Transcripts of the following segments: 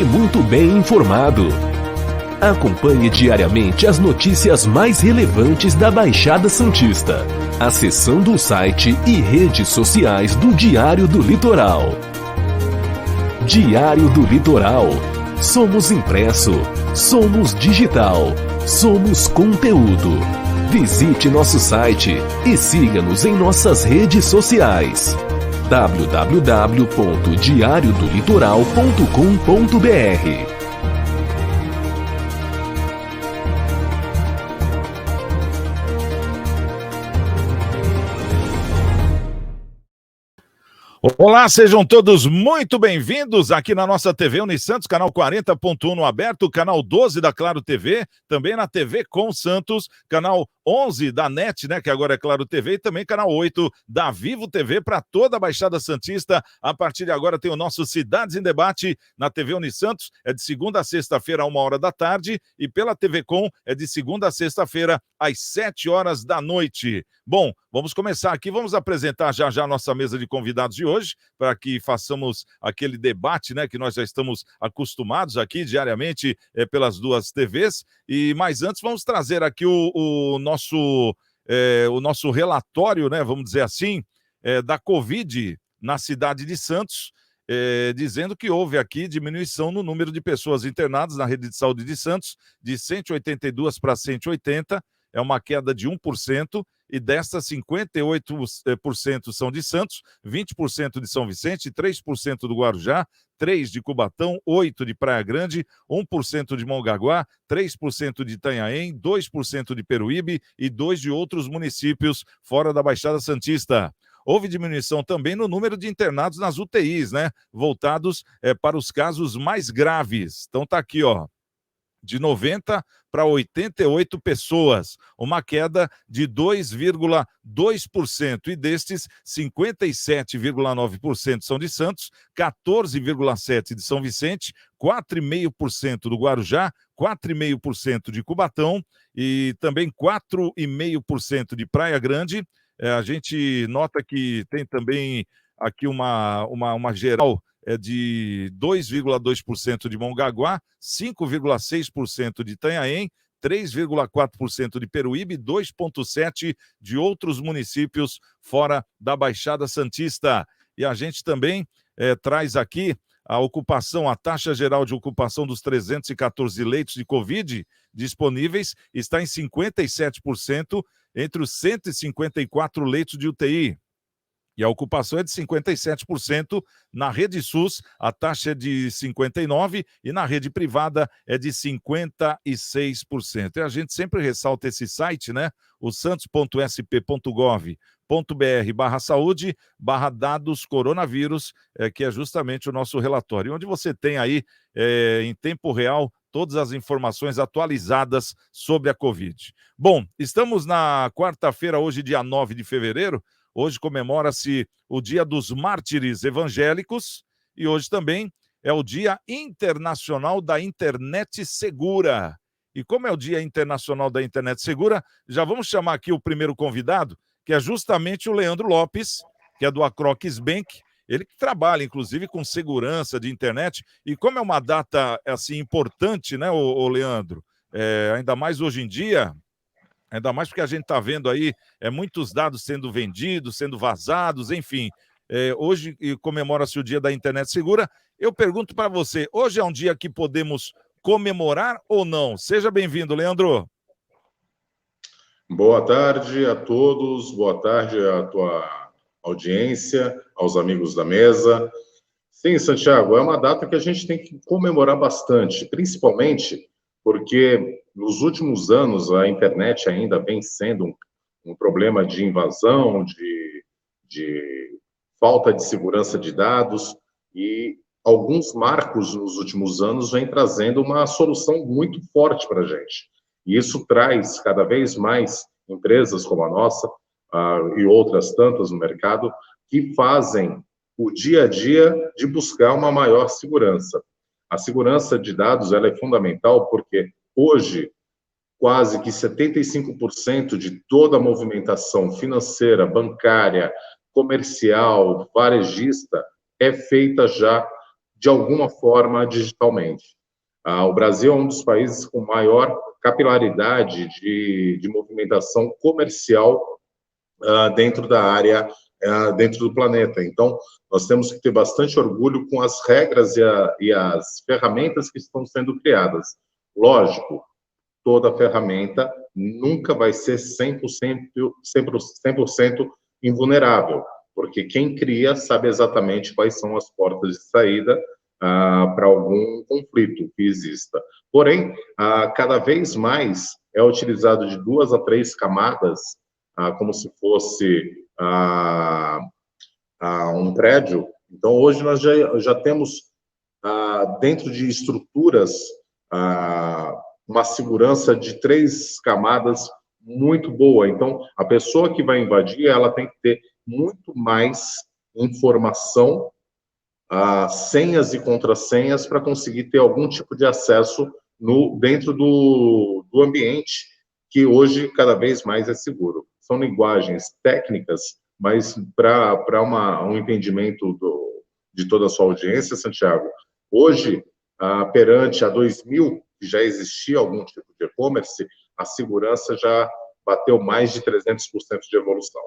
que muito bem informado. Acompanhe diariamente as notícias mais relevantes da Baixada Santista, acessando o site e redes sociais do Diário do Litoral. Diário do Litoral. Somos impresso, somos digital, somos conteúdo. Visite nosso site e siga-nos em nossas redes sociais. www.diariodolitoral.com.br. Olá, sejam todos muito bem-vindos aqui na nossa TV Unisantos, canal 40.1 no aberto, canal 12 da Claro TV, também na TV com Santos, canal 11 da NET, né, que agora é Claro TV, e também canal 8 da Vivo TV para toda a Baixada Santista. A partir de agora tem o nosso Cidades em Debate na TV Unisantos, é de segunda a sexta-feira, 13h, e pela TV Com é de segunda a sexta-feira, às 19h. Bom, vamos começar aqui, vamos apresentar já a nossa mesa de convidados de hoje, para que façamos aquele debate, né, que nós já estamos acostumados aqui diariamente pelas duas TVs. Mas antes vamos trazer aqui o nosso relatório, né, vamos dizer assim, da Covid na cidade de Santos, dizendo que houve aqui diminuição no número de pessoas internadas na rede de saúde de Santos, de 182 para 180, é uma queda de 1%, e destas 58% são de Santos, 20% de São Vicente, 3% do Guarujá, 3% de Cubatão, 8% de Praia Grande, 1% de Mongaguá, 3% de Itanhaém, 2% de Peruíbe e 2% de outros municípios fora da Baixada Santista. Houve diminuição também no número de internados nas UTIs, né? Voltados para os casos mais graves. Então tá aqui, ó, de 90 para 88 pessoas, uma queda de 2,2%, e destes 57,9% são de Santos, 14,7% de São Vicente, 4,5% do Guarujá, 4,5% de Cubatão e também 4,5% de Praia Grande. A gente nota que tem também aqui uma geral de 2,2% de Mongaguá, 5,6% de Itanhaém, 3,4% de Peruíbe, 2,7% de outros municípios fora da Baixada Santista. E a gente também traz aqui a ocupação, a taxa geral de ocupação dos 314 leitos de Covid disponíveis está em 57% entre os 154 leitos de UTI. E a ocupação é de 57%, na rede SUS a taxa é de 59% e na rede privada é de 56%. E a gente sempre ressalta esse site, né? O santos.sp.gov.br/saúde/dados coronavírus, que é justamente o nosso relatório, onde você tem aí em tempo real todas as informações atualizadas sobre a Covid. Bom, estamos na quarta-feira, hoje, dia 9 de fevereiro. Hoje comemora-se o Dia dos Mártires Evangélicos e hoje também é o Dia Internacional da Internet Segura. E como é o Dia Internacional da Internet Segura, já vamos chamar aqui o primeiro convidado, que é justamente o Leandro Lopes, que é do Acroques Bank, ele que trabalha, inclusive, com segurança de internet. E como é uma data, assim, importante, né, ô Leandro? Ainda mais hoje em dia... Ainda mais porque a gente está vendo aí muitos dados sendo vendidos, sendo vazados, enfim. Hoje comemora-se o Dia da Internet Segura. Eu pergunto para você, hoje é um dia que podemos comemorar ou não? Seja bem-vindo, Leandro. Boa tarde a todos, boa tarde à tua audiência, aos amigos da mesa. Sim, Santiago, é uma data que a gente tem que comemorar bastante, principalmente porque nos últimos anos a internet ainda vem sendo um problema de invasão, de falta de segurança de dados, e alguns marcos nos últimos anos vêm trazendo uma solução muito forte para a gente. E isso traz cada vez mais empresas como a nossa e outras tantas no mercado que fazem o dia a dia de buscar uma maior segurança. A segurança de dados ela é fundamental porque hoje quase que 75% de toda a movimentação financeira, bancária, comercial, varejista é feita já de alguma forma digitalmente. O Brasil é um dos países com maior capilaridade de movimentação comercial dentro da área, dentro do planeta. Então, nós temos que ter bastante orgulho com as regras e as ferramentas que estão sendo criadas. Lógico, toda ferramenta nunca vai ser 100% invulnerável, porque quem cria sabe exatamente quais são as portas de saída para algum conflito que exista. Porém, cada vez mais é utilizado de 2 a 3 camadas, como se fosse um prédio. Então, hoje nós já temos, dentro de estruturas, uma segurança de 3 camadas muito boa. Então, a pessoa que vai invadir, ela tem que ter muito mais informação, senhas e contrassenhas, para conseguir ter algum tipo de acesso dentro do ambiente, que hoje cada vez mais é seguro. São linguagens técnicas, mas para um entendimento de toda a sua audiência, Santiago, hoje, perante a 2000, que já existia algum tipo de e-commerce, a segurança já bateu mais de 300% de evolução.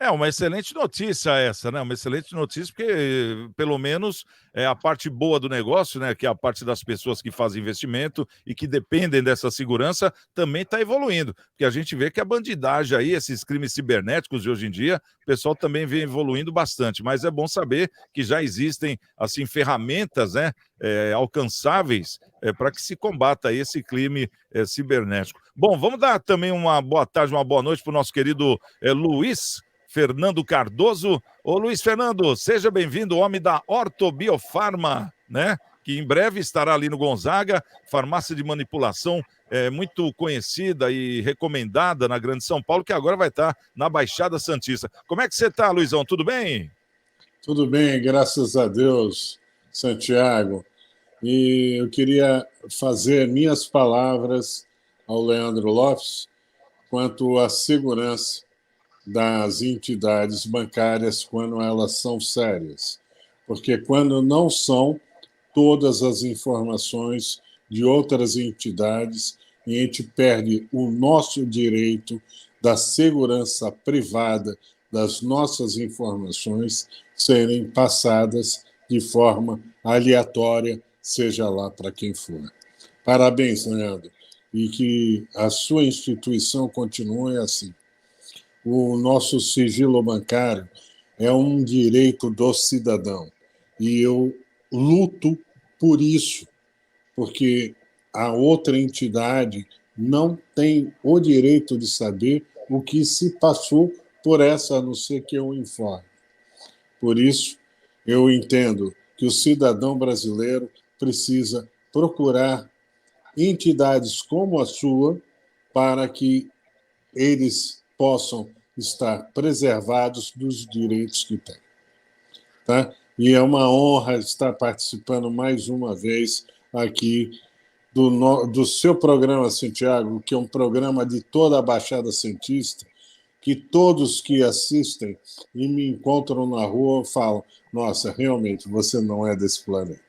É uma excelente notícia essa, né? Uma excelente notícia, porque pelo menos é a parte boa do negócio, né? Que é a parte das pessoas que fazem investimento e que dependem dessa segurança, também está evoluindo. Porque a gente vê que a bandidagem aí, esses crimes cibernéticos de hoje em dia, o pessoal também vem evoluindo bastante. Mas é bom saber que já existem, assim, ferramentas, né? Alcançáveis para que se combata esse crime cibernético. Bom, vamos dar também uma boa tarde, uma boa noite para o nosso querido Luiz Fernando Cardoso. Ô Luiz Fernando, seja bem-vindo, homem da Ortobiofarma, né? Que em breve estará ali no Gonzaga, farmácia de manipulação muito conhecida e recomendada na Grande São Paulo, que agora vai estar na Baixada Santista. Como é que você está, Luizão? Tudo bem? Tudo bem, graças a Deus, Santiago. E eu queria fazer minhas palavras ao Leandro Lopes quanto à segurança das entidades bancárias quando elas são sérias. Porque quando não são, todas as informações de outras entidades, e a gente perde o nosso direito da segurança privada das nossas informações serem passadas de forma aleatória, seja lá para quem for. Parabéns, Leandro, e que a sua instituição continue assim. O nosso sigilo bancário é um direito do cidadão. E eu luto por isso, porque a outra entidade não tem o direito de saber o que se passou por essa, a não ser que eu informe. Por isso, eu entendo que o cidadão brasileiro precisa procurar entidades como a sua para que eles possam estar preservados dos direitos que têm. Tá? E é uma honra estar participando mais uma vez aqui do seu programa, Santiago, que é um programa de toda a Baixada Santista, que todos que assistem e me encontram na rua falam: nossa, realmente, você não é desse planeta.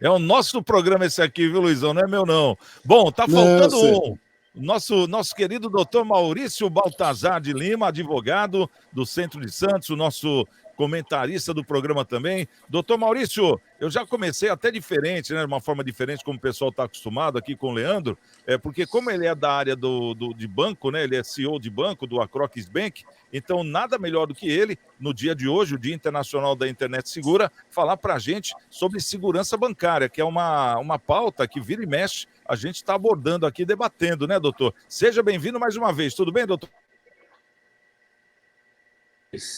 É o nosso programa esse aqui, viu, Luizão? Não é meu, não. Bom, tá faltando um. Nosso querido doutor Maurício Baltazar de Lima, advogado do Centro de Santos, o nosso comentarista do programa também. Doutor Maurício, eu já comecei até diferente, né? De uma forma diferente, como o pessoal está acostumado aqui com o Leandro, porque como ele é da área de banco, né? Ele é CEO de banco, do Acroques Bank, então nada melhor do que ele, no dia de hoje, o Dia Internacional da Internet Segura, falar para a gente sobre segurança bancária, que é uma pauta que vira e mexe, a gente está abordando aqui, debatendo, né, doutor? Seja bem-vindo mais uma vez, tudo bem, doutor?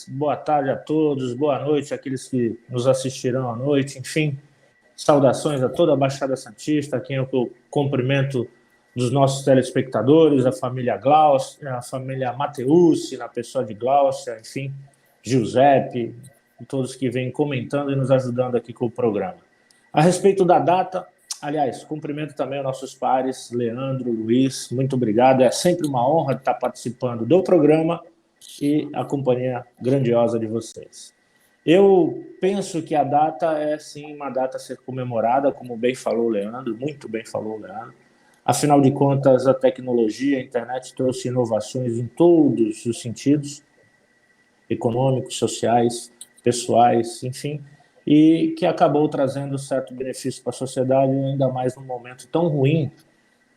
Boa tarde a todos, boa noite àqueles que nos assistirão à noite, enfim, saudações a toda a Baixada Santista, a quem eu cumprimento dos nossos telespectadores, a família Glaucia, a família Mateucci, na pessoa de Glaucia, enfim, Giuseppe, e todos que vêm comentando e nos ajudando aqui com o programa. A respeito da data, aliás, cumprimento também os nossos pares, Leandro, Luiz, muito obrigado, é sempre uma honra estar participando do programa e a companhia grandiosa de vocês. Eu penso que a data é, sim, uma data a ser comemorada, como bem falou o Leandro, muito bem falou o Leandro. Afinal de contas, a tecnologia, a internet trouxe inovações em todos os sentidos, econômicos, sociais, pessoais, enfim, e que acabou trazendo certo benefício para a sociedade, ainda mais num momento tão ruim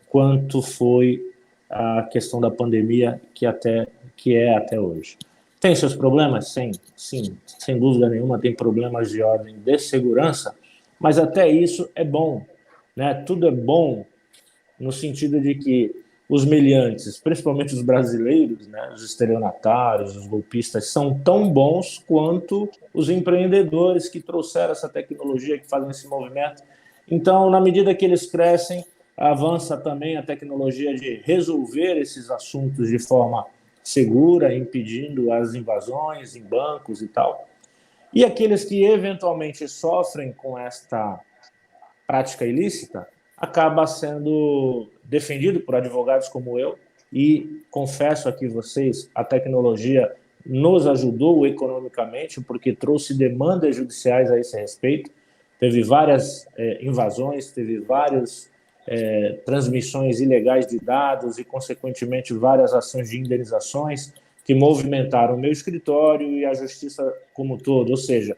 quanto foi a questão da pandemia, que é até hoje. Tem seus problemas? Sim, sem dúvida nenhuma, tem problemas de ordem de segurança, mas até isso é bom, né? Tudo é bom no sentido de que os meliantes, principalmente os brasileiros, né, os estelionatários, os golpistas, são tão bons quanto os empreendedores que trouxeram essa tecnologia, que fazem esse movimento. Então, na medida que eles crescem, avança também a tecnologia de resolver esses assuntos de forma segura, impedindo as invasões em bancos e tal. E aqueles que eventualmente sofrem com esta prática ilícita acaba sendo defendido por advogados como eu, e confesso aqui vocês, a tecnologia nos ajudou economicamente, porque trouxe demandas judiciais a esse respeito, teve várias invasões, teve várias transmissões ilegais de dados e, consequentemente, várias ações de indenizações que movimentaram o meu escritório e a justiça como um todo, ou seja,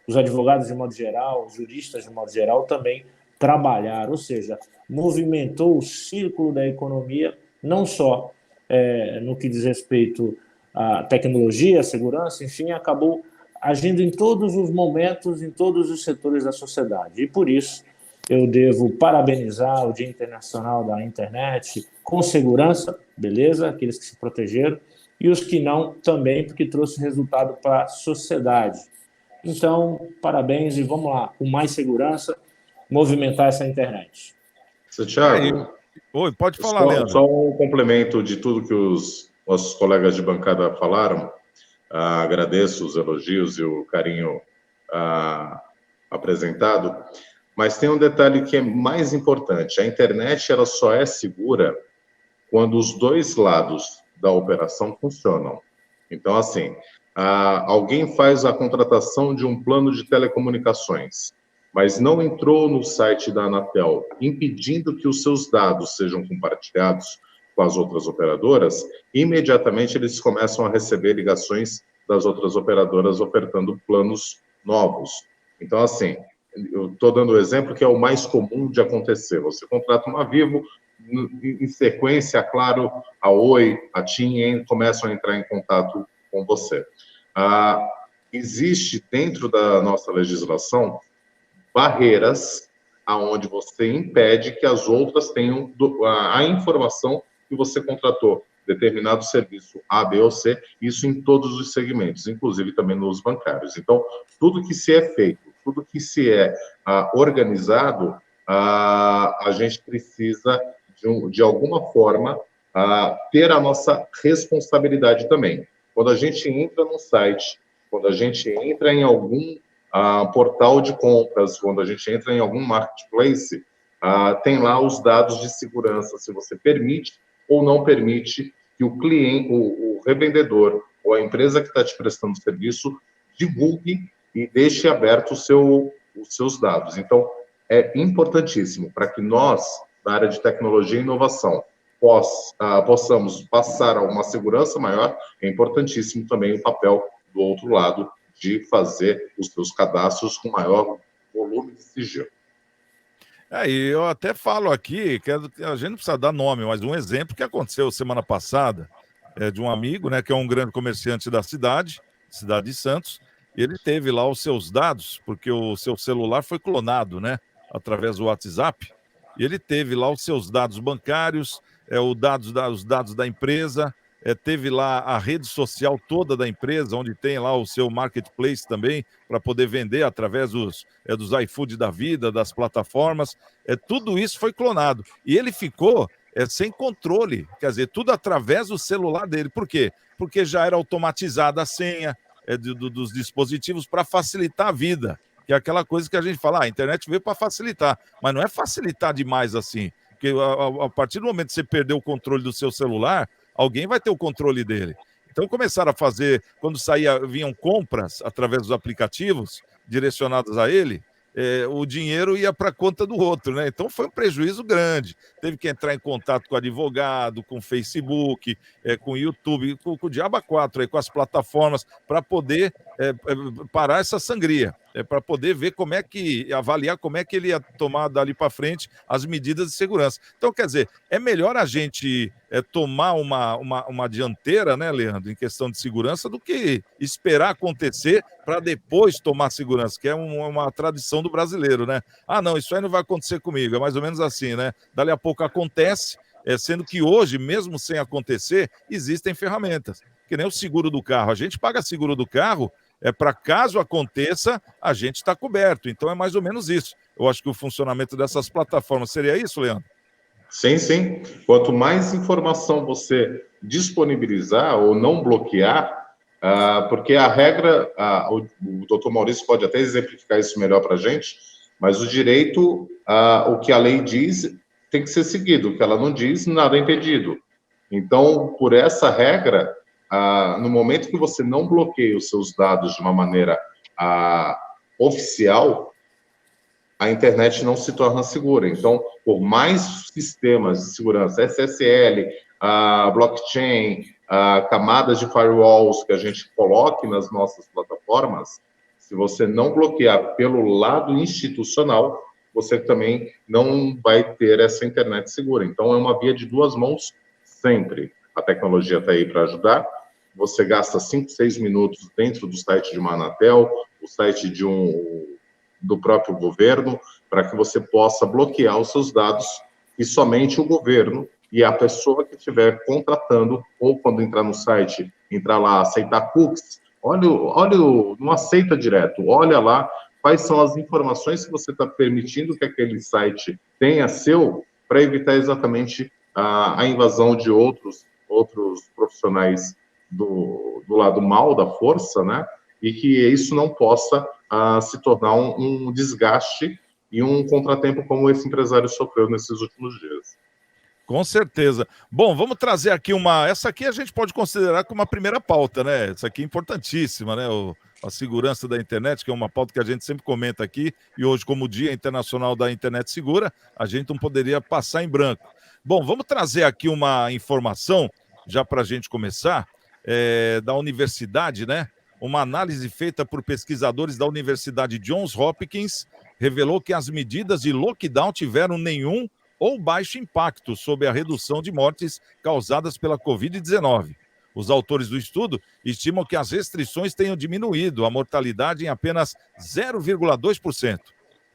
os advogados de modo geral, os juristas de modo geral também trabalhar, ou seja, movimentou o círculo da economia, não só no que diz respeito à tecnologia, à segurança, enfim, acabou agindo em todos os momentos, em todos os setores da sociedade. E por isso eu devo parabenizar o Dia Internacional da Internet com segurança, beleza, aqueles que se protegeram, e os que não também, porque trouxe resultado para a sociedade. Então, parabéns e vamos lá, com mais segurança, movimentar essa internet. Santiago, oi, pode falar, Leandro. Só um complemento de tudo que os nossos colegas de bancada falaram. Agradeço os elogios e o carinho apresentado, mas tem um detalhe que é mais importante. A internet ela só é segura quando os dois lados da operação funcionam. Então, assim, alguém faz a contratação de um plano de telecomunicações, mas não entrou no site da Anatel, impedindo que os seus dados sejam compartilhados com as outras operadoras, imediatamente eles começam a receber ligações das outras operadoras ofertando planos novos. Então, assim, eu estou dando o exemplo que é o mais comum de acontecer. Você contrata uma Vivo, em sequência, claro, a Oi, a TIM começam a entrar em contato com você. Existe dentro da nossa legislação barreiras aonde você impede que as outras tenham a informação que você contratou determinado serviço A, B ou C, isso em todos os segmentos, inclusive também nos bancários. Então, tudo que se é feito, tudo que se é organizado, a gente precisa, de alguma forma, ter a nossa responsabilidade também. Quando a gente entra no site, quando a gente entra em algum portal de compras, quando a gente entra em algum marketplace, tem lá os dados de segurança, se você permite ou não permite que o cliente, o revendedor ou a empresa que está te prestando serviço divulgue e deixe aberto os seus dados. Então, é importantíssimo para que nós, na área de tecnologia e inovação, possamos passar a uma segurança maior, é importantíssimo também o papel do outro lado de fazer os seus cadastros com maior volume de sigilo. E eu até falo aqui, que a gente não precisa dar nome, mas um exemplo que aconteceu semana passada, de um amigo, né, que é um grande comerciante da cidade de Santos, e ele teve lá os seus dados, porque o seu celular foi clonado, né, através do WhatsApp, e ele teve lá os seus dados bancários, os dados da empresa, teve lá a rede social toda da empresa, onde tem lá o seu marketplace também, para poder vender através dos iFood da vida, das plataformas. Tudo isso foi clonado. E ele ficou sem controle, quer dizer, tudo através do celular dele. Por quê? Porque já era automatizada a senha dos dispositivos para facilitar a vida, que é aquela coisa que a gente fala, a internet veio para facilitar, mas não é facilitar demais assim, porque a partir do momento que você perdeu o controle do seu celular, alguém vai ter o controle dele. Então começaram a fazer, quando vinham compras através dos aplicativos direcionados a ele, o dinheiro ia para a conta do outro, né? Então foi um prejuízo grande. Teve que entrar em contato com o advogado, com o Facebook, com o YouTube, com o Diaba 4, com as plataformas, para poder parar essa sangria, para poder ver avaliar como é que ele ia tomar dali para frente as medidas de segurança. Então, quer dizer, é melhor a gente tomar uma dianteira, né, Leandro, em questão de segurança, do que esperar acontecer para depois tomar segurança, que é uma tradição do brasileiro, né? Ah, não, isso aí não vai acontecer comigo, é mais ou menos assim, né? Dali a pouco acontece, sendo que hoje, mesmo sem acontecer, existem ferramentas, que nem o seguro do carro. A gente paga seguro do carro, para caso aconteça, a gente está coberto. Então é mais ou menos isso. Eu acho que o funcionamento dessas plataformas seria isso, Leandro? Sim, sim. Quanto mais informação você disponibilizar ou não bloquear, porque a regra, o doutor Maurício pode até exemplificar isso melhor para a gente, mas o direito, o que a lei diz, tem que ser seguido. O que ela não diz, nada é impedido. Então, por essa regra, no momento que você não bloqueia os seus dados de uma maneira oficial, a internet não se torna segura. Então, por mais sistemas de segurança, SSL, blockchain, camadas de firewalls que a gente coloque nas nossas plataformas, se você não bloquear pelo lado institucional, você também não vai ter essa internet segura. Então, é uma via de duas mãos sempre. A tecnologia está aí para ajudar. Você gasta 5, 6 minutos dentro do site de uma Anatel, o site do próprio governo, para que você possa bloquear os seus dados, e somente o governo e a pessoa que estiver contratando, ou quando entrar no site, entrar lá, aceitar cookies, não aceita direto, olha lá quais são as informações que você está permitindo que aquele site tenha para evitar exatamente a invasão de outros profissionais do lado mal da força, né? E que isso não possa se tornar um desgaste e um contratempo como esse empresário sofreu nesses últimos dias. Com certeza. Bom, vamos trazer aqui essa aqui a gente pode considerar como uma primeira pauta, né? Essa aqui é importantíssima, né? A segurança da internet, que é uma pauta que a gente sempre comenta aqui, e hoje, como Dia Internacional da Internet Segura, a gente não poderia passar em branco. Bom, vamos trazer aqui uma informação, já para a gente começar, da universidade, né? Uma análise feita por pesquisadores da Universidade Johns Hopkins revelou que as medidas de lockdown tiveram nenhum ou baixo impacto sobre a redução de mortes causadas pela Covid-19. Os autores do estudo estimam que as restrições tenham diminuído a mortalidade em apenas 0,2%.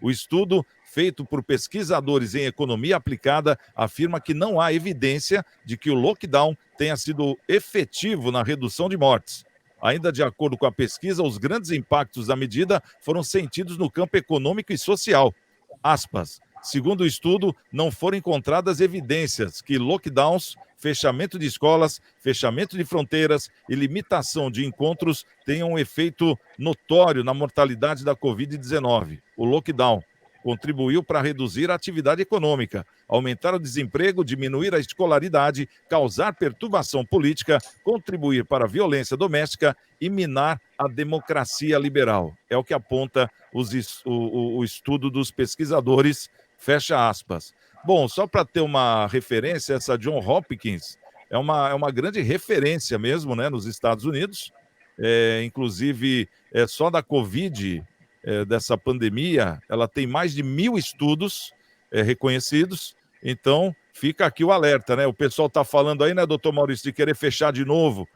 O estudo, feito por pesquisadores em economia aplicada, afirma que não há evidência de que o lockdown tenha sido efetivo na redução de mortes. Ainda de acordo com a pesquisa, os grandes impactos da medida foram sentidos no campo econômico e social. Aspas. Segundo o estudo, não foram encontradas evidências que lockdowns, fechamento de escolas, fechamento de fronteiras e limitação de encontros tenham um efeito notório na mortalidade da Covid-19. O lockdown contribuiu para reduzir a atividade econômica, aumentar o desemprego, diminuir a escolaridade, causar perturbação política, contribuir para a violência doméstica e minar a democracia liberal. É o que aponta o estudo dos pesquisadores. Fecha aspas. Bom, só para ter uma referência, essa Johns Hopkins é uma grande referência mesmo, né, nos Estados Unidos. Inclusive, só da Covid, dessa pandemia, ela tem mais de 1.000 estudos reconhecidos. Então, fica aqui o alerta, né? O pessoal está falando aí, né, doutor Maurício, de querer fechar de novo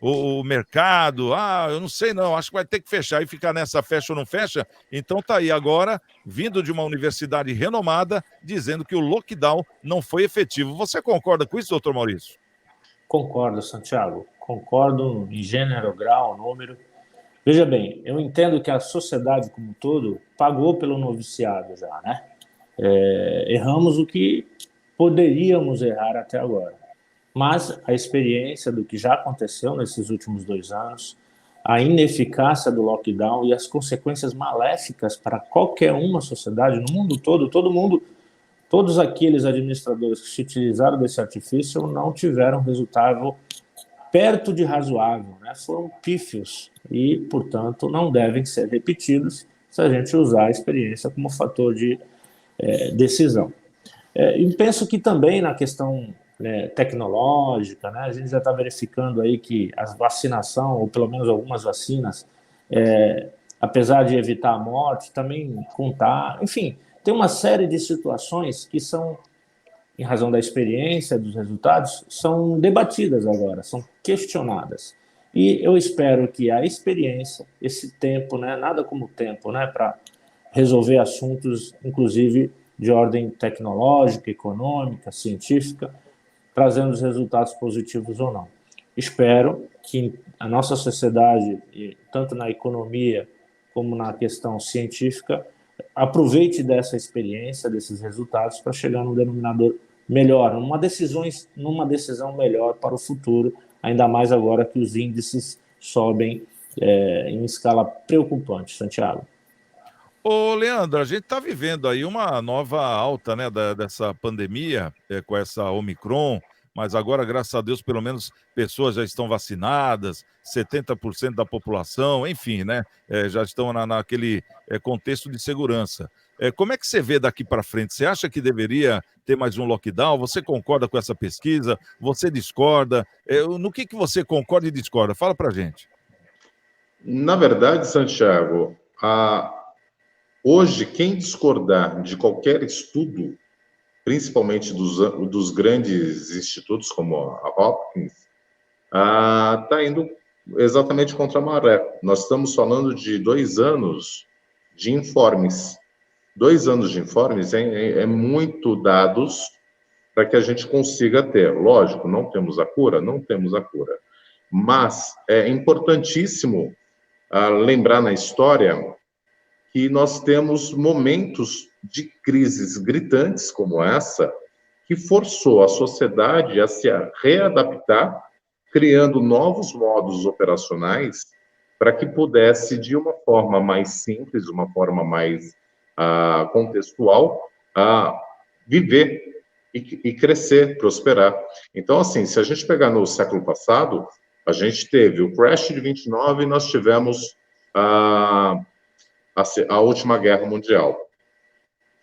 o mercado. Eu não sei não, acho que vai ter que fechar e ficar nessa fecha ou não fecha. Então tá aí agora, vindo de uma universidade renomada, dizendo que o lockdown não foi efetivo. Você concorda com isso, doutor Maurício? Concordo, Santiago. Concordo em gênero, grau, número. Veja bem, eu entendo que a sociedade como um todo pagou pelo noviciado já, né? Erramos o que poderíamos errar até agora. Mas a experiência do que já aconteceu nesses últimos 2 anos, a ineficácia do lockdown e as consequências maléficas para qualquer uma sociedade, no mundo todo, todos aqueles administradores que se utilizaram desse artifício não tiveram resultado perto de razoável, né? Foram pífios e, portanto, não devem ser repetidos se a gente usar a experiência como fator de decisão. E penso que também na questão tecnológica, né, a gente já está verificando aí que a vacinação, ou pelo menos algumas vacinas, apesar de evitar a morte, também contar, enfim, tem uma série de situações que são, em razão da experiência, dos resultados, são debatidas agora, são questionadas. E eu espero que a experiência, esse tempo, né, nada como tempo, né, para resolver assuntos, inclusive de ordem tecnológica, econômica, científica, trazendo os resultados positivos ou não. Espero que a nossa sociedade, tanto na economia como na questão científica, aproveite dessa experiência, desses resultados, para chegar num denominador melhor, numa decisão melhor para o futuro, ainda mais agora que os índices sobem em escala preocupante, Santiago. Ô, Leandro, a gente está vivendo aí uma nova alta, né, dessa pandemia, com essa Omicron, mas agora, graças a Deus, pelo menos pessoas já estão vacinadas, 70% da população, enfim, né, já estão naquele contexto de segurança. Como é que você vê daqui para frente? Você acha que deveria ter mais um lockdown? Você concorda com essa pesquisa? Você discorda? No que você concorda e discorda? Fala para a gente. Na verdade, Santiago, hoje, quem discordar de qualquer estudo, principalmente dos grandes institutos como a Hopkins, está indo exatamente contra a maré. Nós estamos falando de 2 anos de informes. 2 anos de informes é muito dados para que a gente consiga ter. Lógico, não temos a cura? Não temos a cura. Mas é importantíssimo lembrar na história que nós temos momentos de crises gritantes como essa, que forçou a sociedade a se readaptar, criando novos modos operacionais para que pudesse, de uma forma mais simples, uma forma mais contextual, viver e crescer, prosperar. Então, assim, se a gente pegar no século passado, a gente teve o crash de 29 e nós tivemos a última guerra mundial,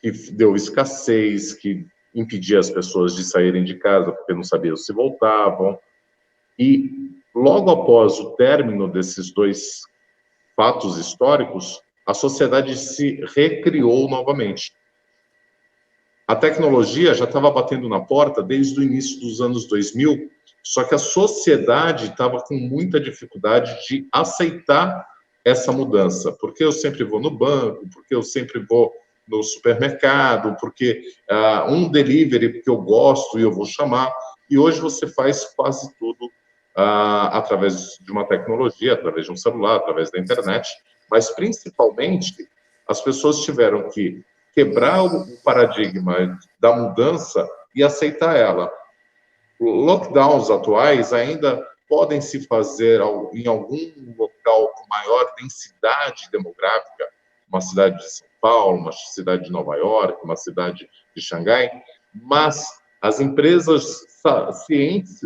que deu escassez, que impedia as pessoas de saírem de casa porque não sabiam se voltavam. E logo após o término desses 2 fatos históricos, a sociedade se recriou novamente. A tecnologia já estava batendo na porta desde o início dos anos 2000, só que a sociedade estava com muita dificuldade de aceitar essa mudança, porque eu sempre vou no banco, porque eu sempre vou no supermercado, porque um delivery que eu gosto e eu vou chamar, e hoje você faz quase tudo através de uma tecnologia, através de um celular, através da internet, mas principalmente as pessoas tiveram que quebrar o paradigma da mudança e aceitar ela. Lockdowns atuais ainda podem se fazer em algum local com maior densidade demográfica, uma cidade de São Paulo, uma cidade de Nova York, uma cidade de Xangai, mas as empresas cientes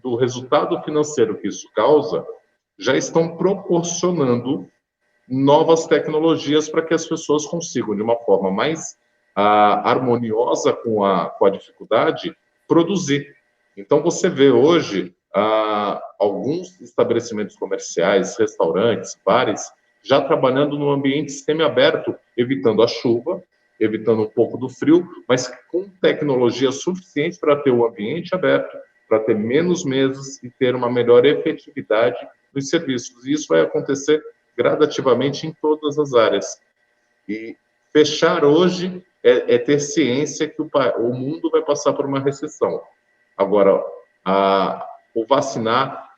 do resultado financeiro que isso causa já estão proporcionando novas tecnologias para que as pessoas consigam, de uma forma mais harmoniosa com a dificuldade, produzir. Então, você vê hoje alguns estabelecimentos comerciais, restaurantes, bares, já trabalhando no ambiente semiaberto, evitando a chuva, evitando um pouco do frio, mas com tecnologia suficiente para ter o ambiente aberto, para ter menos mesas e ter uma melhor efetividade nos serviços. E isso vai acontecer gradativamente em todas as áreas. E fechar hoje é ter ciência que o mundo vai passar por uma recessão. Agora, o vacinar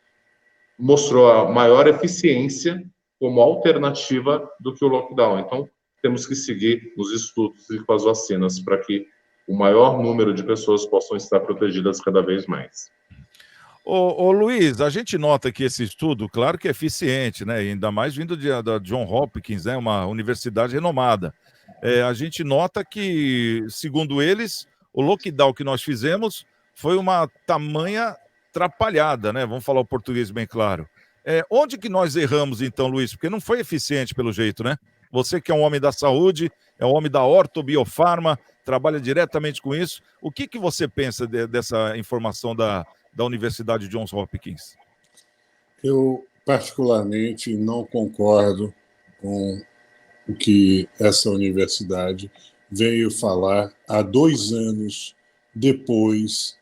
mostrou a maior eficiência como alternativa do que o lockdown. Então, temos que seguir os estudos e com as vacinas para que o maior número de pessoas possam estar protegidas cada vez mais. Ô Luiz, a gente nota que esse estudo, claro que é eficiente, né? Ainda mais vindo da John Hopkins, né? Uma universidade renomada. A gente nota que, segundo eles, o lockdown que nós fizemos foi uma tamanha atrapalhada, né? Vamos falar o português bem claro. Onde que nós erramos, então, Luiz? Porque não foi eficiente, pelo jeito, né? Você que é um homem da saúde, é um homem da ortobiofarma, trabalha diretamente com isso. O que você pensa dessa informação da Universidade Johns Hopkins? Eu, particularmente, não concordo com o que essa universidade veio falar há 2 anos depois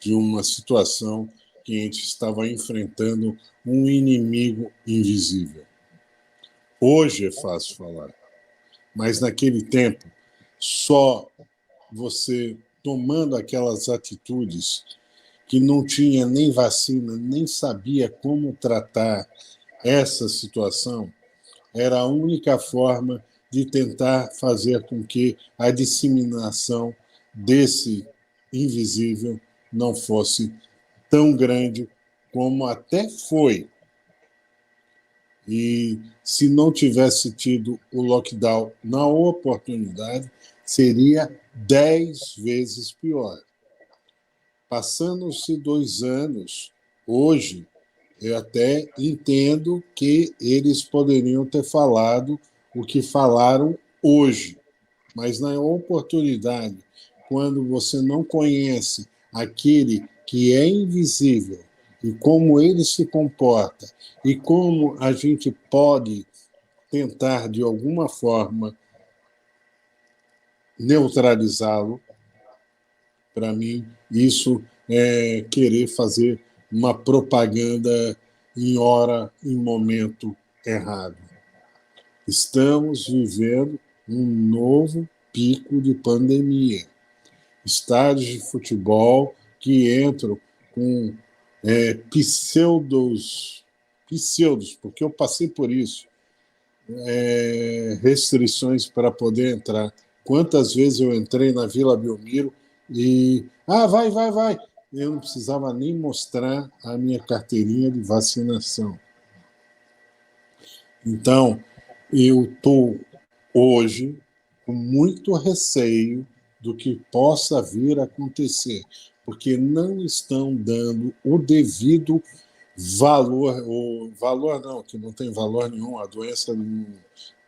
de uma situação que a gente estava enfrentando um inimigo invisível. Hoje é fácil falar, mas naquele tempo, só você tomando aquelas atitudes que não tinha nem vacina, nem sabia como tratar essa situação, era a única forma de tentar fazer com que a disseminação desse invisível não fosse tão grande como até foi. E se não tivesse tido o lockdown na oportunidade, seria 10 vezes pior. Passando-se 2 anos, hoje, eu até entendo que eles poderiam ter falado o que falaram hoje, mas na oportunidade, quando você não conhece aquele que é invisível e como ele se comporta e como a gente pode tentar, de alguma forma, neutralizá-lo, para mim, isso é querer fazer uma propaganda em hora, em momento errado. Estamos vivendo um novo pico de pandemia. Estádios de futebol que entram com pseudos, porque eu passei por isso, restrições para poder entrar. Quantas vezes eu entrei na Vila Belmiro e... vai. Eu não precisava nem mostrar a minha carteirinha de vacinação. Então, eu estou hoje com muito receio do que possa vir a acontecer, porque não estão dando o devido valor, não, que não tem valor nenhum, a doença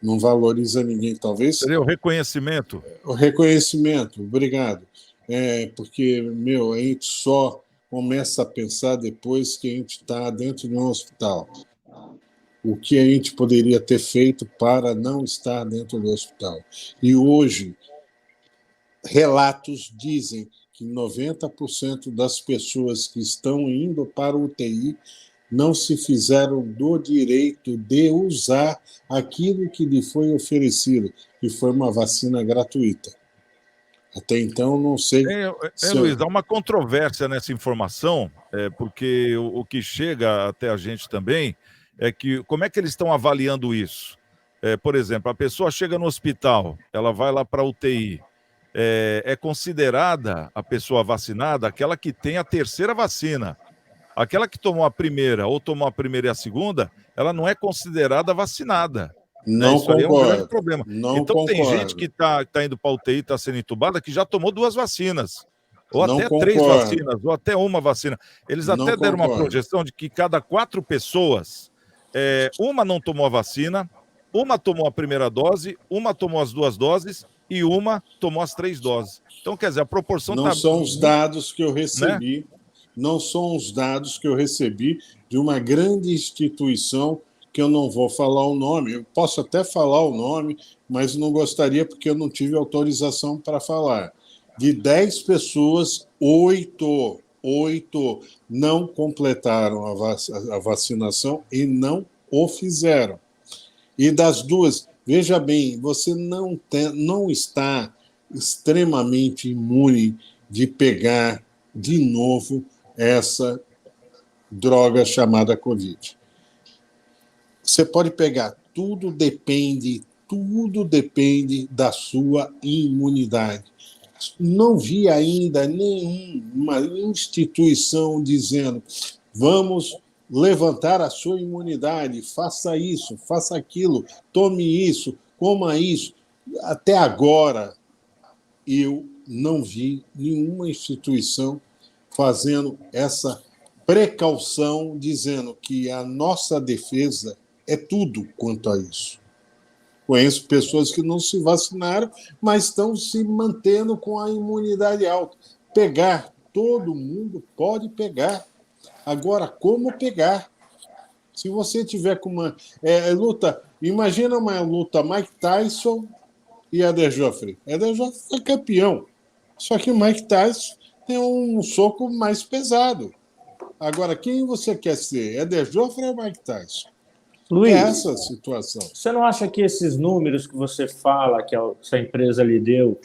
não valoriza ninguém, talvez. Seria o reconhecimento. O reconhecimento, obrigado. Porque, a gente só começa a pensar depois que a gente está dentro de um hospital. O que a gente poderia ter feito para não estar dentro do hospital. E hoje, relatos dizem que 90% das pessoas que estão indo para o UTI não se fizeram do direito de usar aquilo que lhe foi oferecido, que foi uma vacina gratuita. Até então, não sei... Luiz, há uma controvérsia nessa informação, porque o que chega até a gente também é que como é que eles estão avaliando isso? Por exemplo, a pessoa chega no hospital, ela vai lá para a UTI, é considerada a pessoa vacinada aquela que tem a terceira vacina. Aquela que tomou a primeira ou tomou a primeira e a segunda, ela não é considerada vacinada. Não isso concordo. aí é um grande problema. Não então concordo. Tem gente que tá indo para a UTI, está sendo entubada, que já tomou 2 vacinas. Ou não até concordo. 3 vacinas, ou até uma vacina. Eles não até deram concordo. uma projeção de que cada 4 pessoas, uma não tomou a vacina, uma tomou a primeira dose, uma tomou as 2 doses e uma tomou as 3 doses. Então, quer dizer, a proporção não são os dados que eu recebi, né? Não são os dados que eu recebi de uma grande instituição que eu não vou falar o nome. Eu posso até falar o nome, mas não gostaria porque eu não tive autorização para falar. De 10 pessoas, 8 não completaram a vacinação e não o fizeram. E das 2, veja bem, você não está extremamente imune de pegar de novo essa droga chamada Covid. Você pode pegar, tudo depende da sua imunidade. Não vi ainda nenhuma instituição dizendo vamos levantar a sua imunidade, faça isso, faça aquilo, tome isso, coma isso. Até agora, eu não vi nenhuma instituição fazendo essa precaução, dizendo que a nossa defesa é tudo quanto a isso. Conheço pessoas que não se vacinaram, mas estão se mantendo com a imunidade alta. Pegar, todo mundo pode pegar. Agora, como pegar? Se você tiver com uma luta, imagina uma luta Mike Tyson e Eder Joffrey. Eder Joffrey foi campeão, só que o Mike Tyson tem um soco mais pesado. Agora, quem você quer ser? Eder Joffrey ou Mike Tyson? Luiz, É essa a situação. você não acha que esses números que você fala que essa empresa lhe deu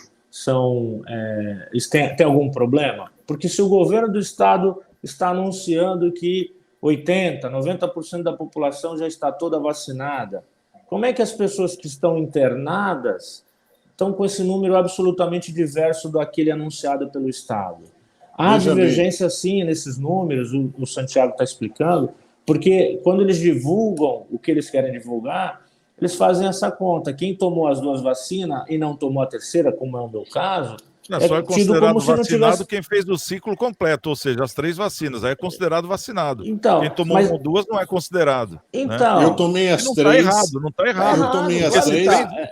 tem algum problema? Porque se o governo do estado está anunciando que 80%, 90% da população já está toda vacinada, como é que as pessoas que estão internadas estão com esse número absolutamente diverso daquele anunciado pelo Estado? Há divergência, sim, nesses números, o Santiago está explicando, porque quando eles divulgam o que eles querem divulgar, eles fazem essa conta. Quem tomou as 2 vacinas e não tomou a terceira, como é o meu caso, Só é tido considerado como se não vacinado tivesse... quem fez o ciclo completo, ou seja, as 3 vacinas. Aí é considerado vacinado. Então, quem tomou 1 ou 2 não é considerado. Então, eu tomei as não 3. está errado, não está errado. Eu tomei as Porque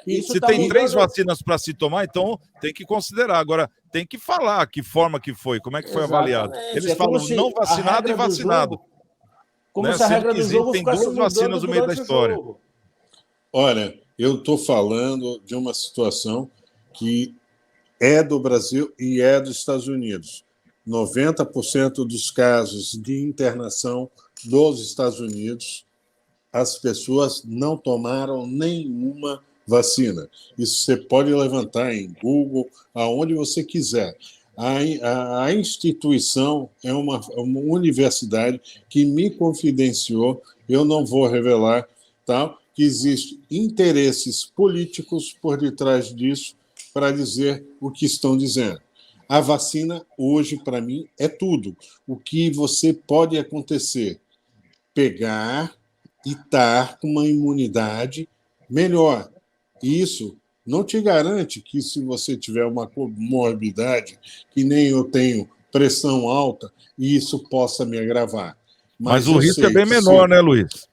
3. se tem 3 vacinas para se tomar, então tem que considerar. Agora, tem que falar que forma que foi, como é que foi avaliado. Eles falam não vacinado e vacinado. Como se a regra do jogo tem ficasse 2 vacinas no meio da história. Olha, eu estou falando de uma situação que é do Brasil e é dos Estados Unidos. 90% dos casos de internação dos Estados Unidos, as pessoas não tomaram nenhuma vacina. Isso você pode levantar em Google, aonde você quiser. A instituição é uma universidade que me confidenciou, eu não vou revelar, tá? Que existem interesses políticos por detrás disso para dizer o que estão dizendo. A vacina, hoje, para mim, é tudo. O que você pode acontecer? Pegar e estar com uma imunidade melhor. Isso não te garante que, se você tiver uma comorbidade, que nem eu tenho, pressão alta, isso possa me agravar. Mas o risco é bem menor, né, Luiz?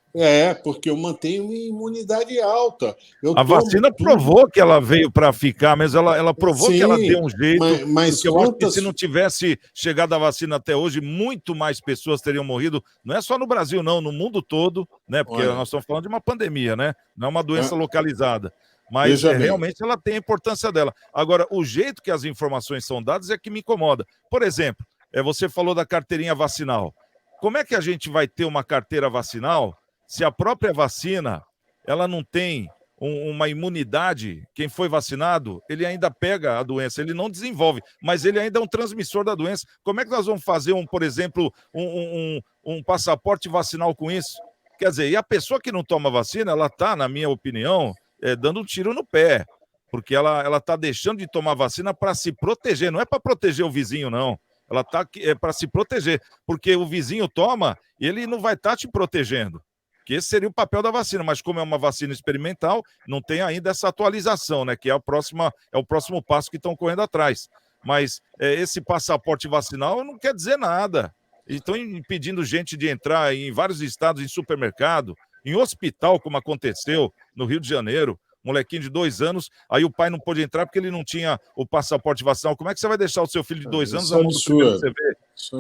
Porque eu mantenho minha imunidade alta. A vacina provou que ela veio para ficar, mas ela provou Sim, que ela deu um jeito. Mas eu acho que se não tivesse chegado a vacina até hoje, muito mais pessoas teriam morrido. Não é só no Brasil, não, no mundo todo, né? Porque nós estamos falando de uma pandemia, né? Não é uma doença localizada. Mas realmente ela tem a importância dela. Agora, o jeito que as informações são dadas é que me incomoda. Por exemplo, você falou da carteirinha vacinal. Como é que a gente vai ter uma carteira vacinal se a própria vacina ela não tem uma imunidade? Quem foi vacinado, ele ainda pega a doença, ele não desenvolve, mas ele ainda é um transmissor da doença. Como é que nós vamos fazer, por exemplo, um passaporte vacinal com isso? Quer dizer, e a pessoa que não toma vacina, ela está, na minha opinião, dando um tiro no pé, porque ela está deixando de tomar vacina para se proteger, não é para proteger o vizinho, não. Ela está para se proteger, porque o vizinho toma e ele não vai estar te protegendo. Que esse seria o papel da vacina, mas como é uma vacina experimental, não tem ainda essa atualização, né? Que é o próximo passo que estão correndo atrás. Mas esse passaporte vacinal não quer dizer nada. Estão impedindo gente de entrar em vários estados, em supermercado, em hospital, como aconteceu no Rio de Janeiro. Molequinho de 2 anos, aí o pai não pôde entrar porque ele não tinha o passaporte vacinal. Como é que você vai deixar o seu filho de 2 anos na mão do primeiro CV?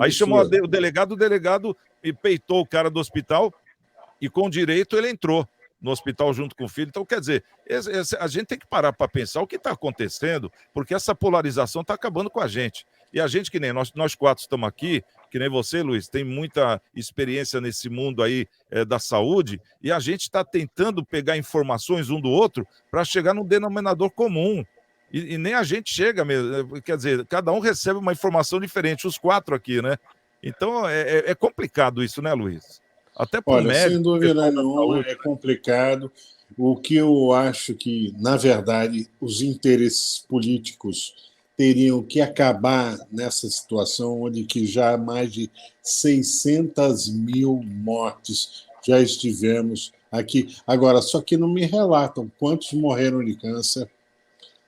Aí chamou o delegado e peitou o cara do hospital. E com direito ele entrou no hospital junto com o filho. Então, quer dizer, a gente tem que parar para pensar o que está acontecendo, porque essa polarização está acabando com a gente. E a gente, que nem nós 4 estamos aqui, que nem você, Luiz, tem muita experiência nesse mundo aí da saúde, e a gente está tentando pegar informações um do outro para chegar num denominador comum. E nem a gente chega mesmo. Quer dizer, cada um recebe uma informação diferente, os 4 aqui, né? Então, é complicado isso, né, Luiz? Até por médico, sem dúvida nenhuma, é complicado. O que eu acho que, na verdade, os interesses políticos teriam que acabar nessa situação onde que já mais de 600 mil mortes já estivemos aqui. Agora, só que não me relatam quantos morreram de câncer,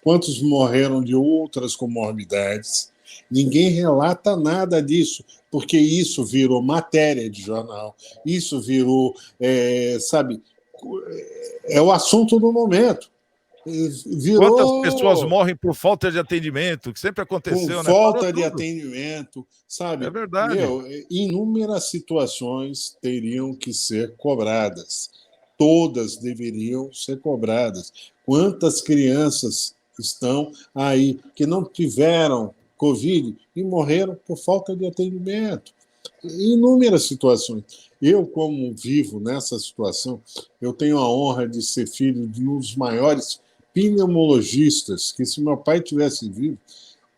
quantos morreram de outras comorbidades. Ninguém relata nada disso, porque isso virou matéria de jornal, isso virou, sabe, é o assunto do momento. Quantas pessoas Virou morrem por falta de atendimento, que sempre com aconteceu, né? Parou falta de tudo. atendimento, É sabe? verdade. Inúmeras situações teriam que ser cobradas. Todas deveriam ser cobradas. Quantas crianças estão aí que não tiveram Covid e morreram por falta de atendimento? Inúmeras situações. Eu, como vivo nessa situação, eu tenho a honra de ser filho de um dos maiores pneumologistas, que se meu pai tivesse vivo,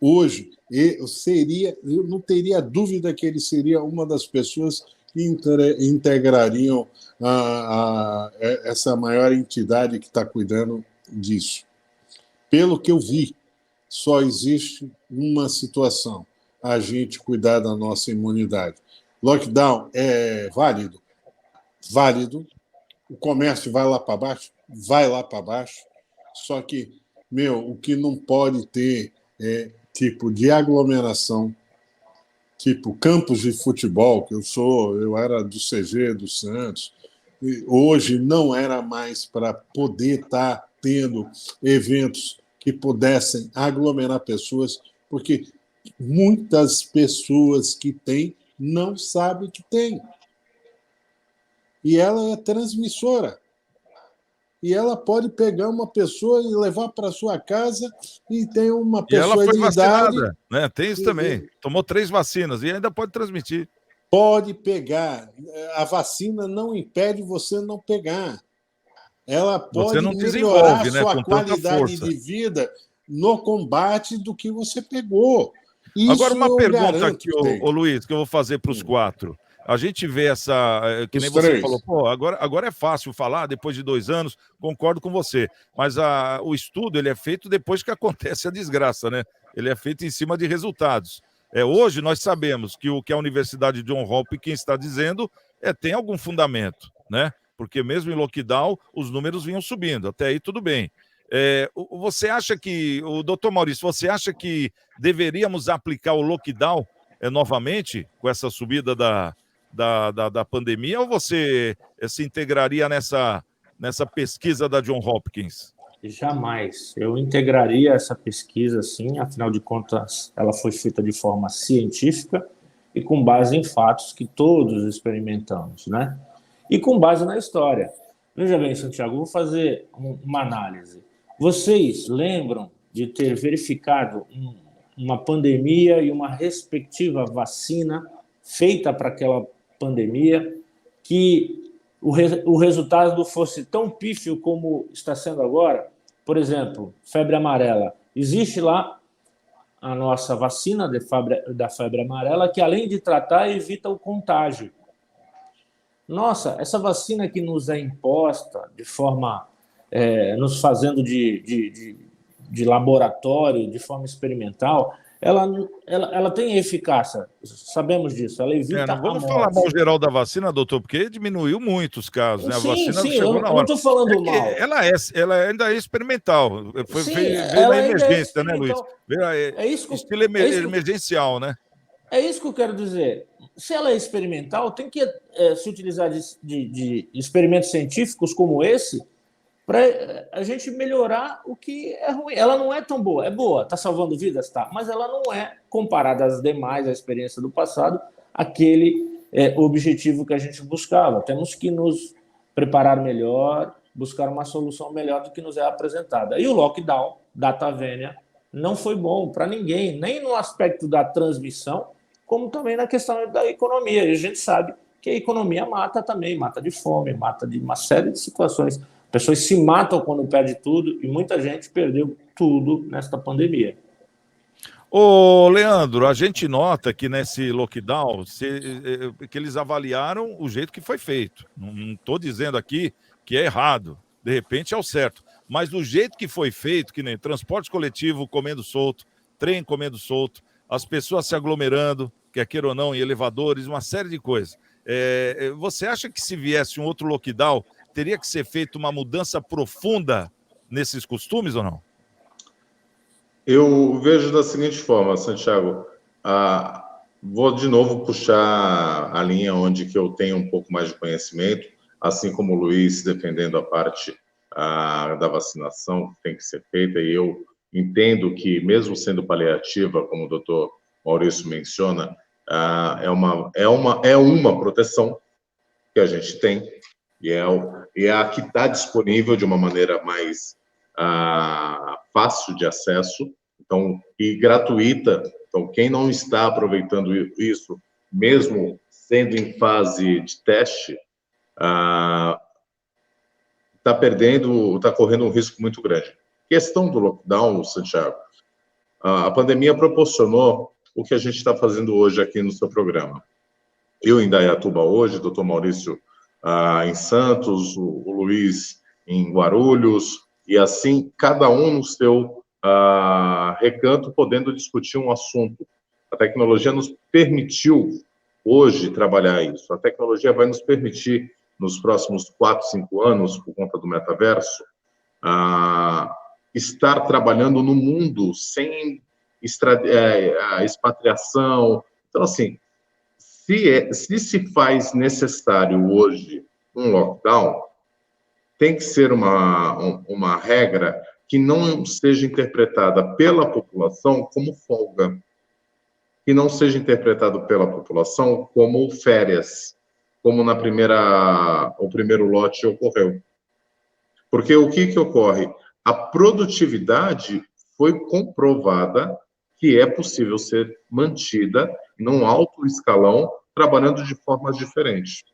hoje eu não teria dúvida que ele seria uma das pessoas que integrariam essa maior entidade que está cuidando disso. Pelo que eu vi, só existe uma situação: a gente cuidar da nossa imunidade. Lockdown é válido? Válido. O comércio vai lá para baixo? Vai lá para baixo. Só que, o que não pode ter é tipo de aglomeração, tipo campos de futebol, que eu era do CG, do Santos, e hoje não era mais para poder estar tendo eventos que pudessem aglomerar pessoas, porque muitas pessoas que têm não sabem que tem. E ela é transmissora. E ela pode pegar uma pessoa e levar para sua casa e tem uma E ela pessoa foi de idade. vacinada, né? Tem isso também. Tomou 3 vacinas e ainda pode transmitir. Pode pegar. A vacina não impede você não pegar. Ela Você pode não melhorar desenvolve, a né, sua com tanta qualidade força. de vida no combate do que você pegou. Agora, Isso uma eu pergunta garanto aqui, que tem. Luiz, que eu vou fazer para os 4. A gente vê essa, que nem Os você 3. falou, pô, agora é fácil falar, depois de 2 anos, concordo com você. Mas o estudo, ele é feito depois que acontece a desgraça, né? Ele é feito em cima de resultados. Hoje nós sabemos que o que a Universidade Johns Hopkins está dizendo tem algum fundamento, né? Porque mesmo em lockdown, os números vinham subindo. Até aí tudo bem. Você acha que, o doutor Maurício, você acha que deveríamos aplicar o lockdown novamente com essa subida da pandemia, ou você se integraria nessa pesquisa da Johns Hopkins? Jamais. Eu integraria essa pesquisa, sim, afinal de contas, ela foi feita de forma científica e com base em fatos que todos experimentamos, né? E com base na história. Veja bem, Santiago, vou fazer uma análise. Vocês lembram de ter verificado uma pandemia e uma respectiva vacina feita para aquela pandemia, que o resultado fosse tão pífio como está sendo agora? Por exemplo, febre amarela. Existe lá a nossa vacina da febre amarela, que além de tratar, evita o contágio. Nossa, essa vacina que nos é imposta de forma, nos fazendo de laboratório, de forma experimental, ela tem eficácia, sabemos disso, ela evita Não a vamos falar morte. mal geral da vacina, doutor, porque diminuiu muito os casos, né? A Sim, vacina sim, eu chegou na não hora. estou falando mal. Ela ainda é experimental, Sim, veio ela na ainda é emergência, né, Luiz? experimental. Veio É isso que, estilo é isso que, emergencial, né? é isso que eu quero dizer. Se ela é experimental, tem que se utilizar de experimentos científicos como esse para a gente melhorar o que é ruim. Ela não é tão boa. É boa, está salvando vidas, tá? Mas ela não é, comparada às demais, à experiência do passado, aquele objetivo que a gente buscava. Temos que nos preparar melhor, buscar uma solução melhor do que nos é apresentada. E o lockdown, data vênia, não foi bom para ninguém, nem no aspecto da transmissão, como também na questão da economia. E a gente sabe que a economia mata também, mata de fome, mata de uma série de situações. Pessoas se matam quando perde tudo e muita gente perdeu tudo nesta pandemia. Ô, Leandro, a gente nota que nesse lockdown, que eles avaliaram o jeito que foi feito. Não estou dizendo aqui que é errado, de repente é o certo. Mas do jeito que foi feito, que nem transporte coletivo comendo solto, trem comendo solto, as pessoas se aglomerando, quer queira ou não, em elevadores, uma série de coisas. Você acha que se viesse um outro lockdown, teria que ser feita uma mudança profunda nesses costumes ou não? Eu vejo da seguinte forma, Santiago. Vou de novo puxar a linha onde que eu tenho um pouco mais de conhecimento, assim como o Luiz defendendo a parte da vacinação que tem que ser feita, e eu entendo que, mesmo sendo paliativa, como o doutor Maurício menciona, é uma proteção que a gente tem, e é a que está disponível de uma maneira mais fácil de acesso, então, e gratuita. Então, quem não está aproveitando isso, mesmo sendo em fase de teste, está perdendo, está correndo um risco muito grande. Questão do lockdown, Santiago, a pandemia proporcionou o que a gente está fazendo hoje aqui no seu programa. Eu em Indaiatuba hoje, doutor Maurício em Santos, o Luiz em Guarulhos, e assim, cada um no seu recanto, podendo discutir um assunto. A tecnologia nos permitiu hoje trabalhar isso. A tecnologia vai nos permitir, nos próximos 4, 5 anos, por conta do metaverso, estar trabalhando no mundo sem expatriação. Então, assim, se faz necessário hoje um lockdown, tem que ser uma regra que não seja interpretada pela população como folga, que não seja interpretado pela população como férias, como o primeiro lote ocorreu. Porque o que ocorre? A produtividade foi comprovada que é possível ser mantida num alto escalão, trabalhando de formas diferentes.